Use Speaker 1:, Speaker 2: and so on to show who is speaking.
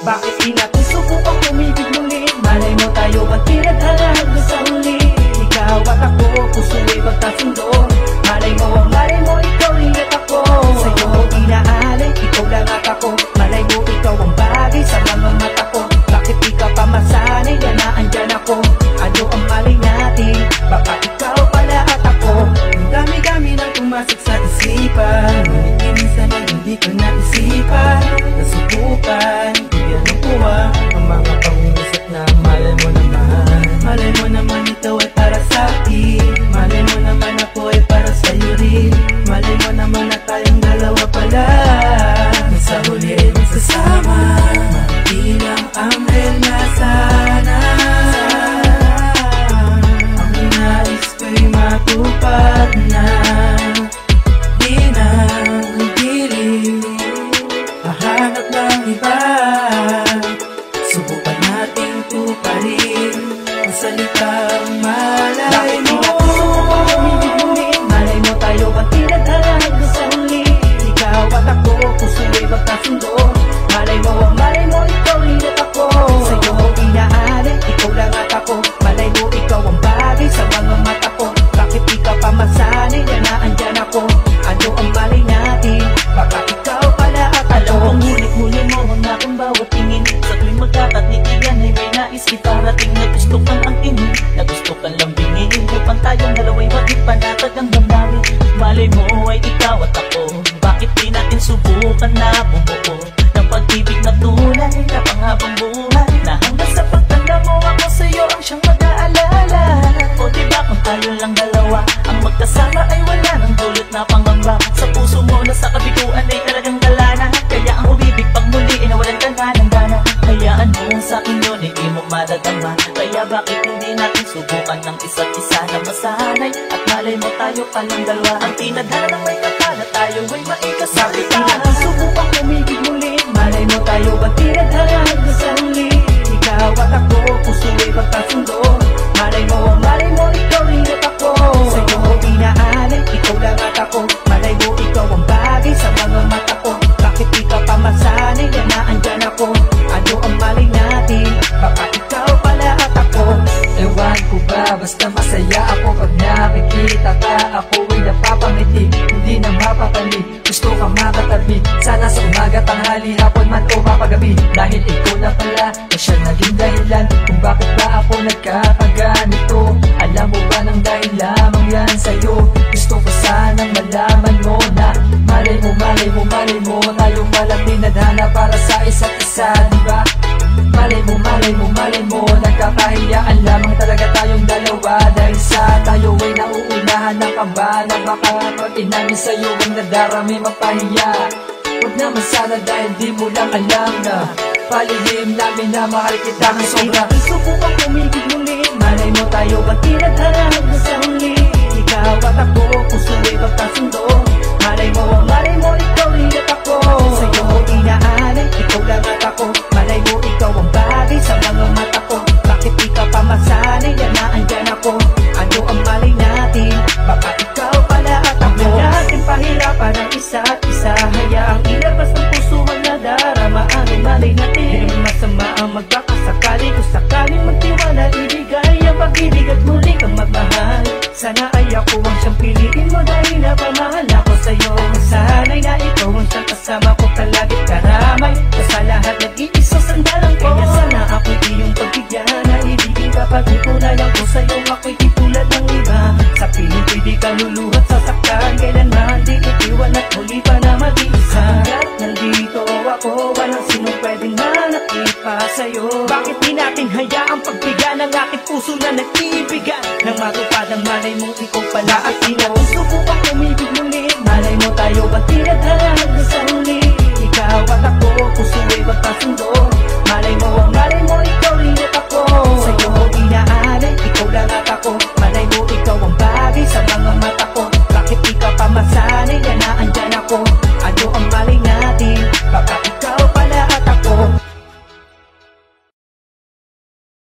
Speaker 1: Bakit di natin subukang umibig muli? Malay mo tayo ang tinadharag sa huli. Ikaw at ako, puso'y magkasundo. Malay mo, ikaw rin at ako. Sa'yo inaalay, ikaw lang at ako. Malay mo, ikaw ang bagay sa mga mata ko. Bakit di ka pa masanay na naandyan ako? Ano ang mali natin? Baka ikaw pala at ako. Ang dami-dami nang tumasik sa isipan, ngunit minsan ay hindi ko naisipan. Nasubukan, bigyan ng kuha ang mga pangungusap na malay mo naman. Malay mo naman ito ay para sa akin. Malay mo naman ako ay para sa'yo rin. Malay mo naman na tayong dalawa pala. Sa huli ay magsasama, bilang anghel na sana. Ang nais ko'y matupad na. Di na nagpiling hahanap ng iba. Subukan nating tuparin ang salitang malay mo. Malay mo tayo ang tinadharag sa huli. Ikaw at ako, puso'y magkasundo. Malay mo, ikaw rin at ako. Sa'yo inaalay, ikaw lang at ako. Malay mo, ikaw ang bagay sa mga mata ko. Bakit di ka pa masanay na naandyan ako? Ano ang malay natin? Baka ikaw pala at alam kong huli-huli mo ang aking bawat tingin. Sa tuwing magkakatitigan ay may nais iparating na gusto kang angkinin, na gusto kang lambingin. Upang tayong dalawa'y maging panatag ang damdamin. Malay mo ay ikaw at ako. Bakit di natin subukan na bumuo ng pag-ibig na tunay na panghabang buhay, na hanggang sa pagtanda mo ako sa'yo ang siyang mag-aalala. O diba kung tayo lang dalawa ang magkasama ay wala ng dulot na pangamba. Sa puso mo na sa kabiguan ay talagang galana. Kaya ang umibig pag muli ay nawalan ka na ng gana. Hayaan mo sa akin yun ay di mo madadama. Kaya bakit hindi natin subukan ng isa't isa na masanay? At malay mo tayo palang dalawa ang tinadhana ng may kapala. Tayo ay maikasama. Bakit di natin subukan umibig muli? Malay mo tayo ang tinadharag sa huli. Ikaw at ako, puso'y magkasundo. Malay mo, ikaw rin at ako. Sa'yo inaalay, ikaw lang at ako. Malay mo, ikaw ang bagay sa mga mata ko. Bakit di ka pa masanay na naandyan ako? Ano ang mali natin? Baka ikaw pala at ako. Ewan ko ba, basta masaya ako pag nakikita ka. Ako ay napapangiti, hindi na mapakali. Gusto ka makatabi, sana sa umaga, tanghali, hapon man o mapagabi. Dahil ikaw na pala, na siya naging dahilan kung bakit ba ako nagkakaganito. Alam mo ba nang dahil lamang yan sa'yo? Gusto ko sanang malaman mo na malay mo tayong palang tinadhana para sa isa't isa, diba? Malay mo, nagkakahiyaan lamang talaga tayong dalawa. Dahil sa tayo ay nauunahan ng kaba na baka pag inamin sa'yo ang nadarami mapahiya. Huwag naman sana dahil di mo lang alam na palihim namin na mahal kita ng sobra. Subukang umibig muli. Malay mo tayo ang tinadharag sa huli. Ikaw at ako, puso'y magkasundo. Malay mo, ikaw rin at ako. Sa'yo inaalay, ikaw lang at ako. Malay mo, ikaw ang bagay sa mga mata ko. Bakit di ka pa masanay na naandyan ako? Ano ang malay natin? Baka ikaw pala at ako. Natin pahirapan ang isa't isa. Hayaang ilabas ng puso ang nadarama. Anong malay natin? Hindi masama ang magkakasakali. Kung sakaling magtiwala, ibigay ang pag-ibig at muli kang magmahal. Sana ay ako ang siyang piliin mo dahil napamahal ako sa'yo. Sana'y na ikaw ang siyang kasama ko palagi karamay. Sa lahat nag-iisang sandalang ko. Kaya sana ako'y iyong pagbigyan na ibigin kapag ipulayan ko sa'yo. Ako'y di tulad ng iba. Sa piling ko'y di ka luluhat sasaktan. Kailanman di itiwan at muli pa na mag-iisa. Hanggat nandito ako, walang sinong pwedeng manakit pa sa'yo. Bakit di natin hayaang pagbigyan ng aking puso na nag-iibigan? Nang matupad ang malay mo, ikaw pala at ikaw. Subukang umibig muli. Malay mo tayo ang tinadharag sa huli. Ikaw at ako, puso'y magkasundo.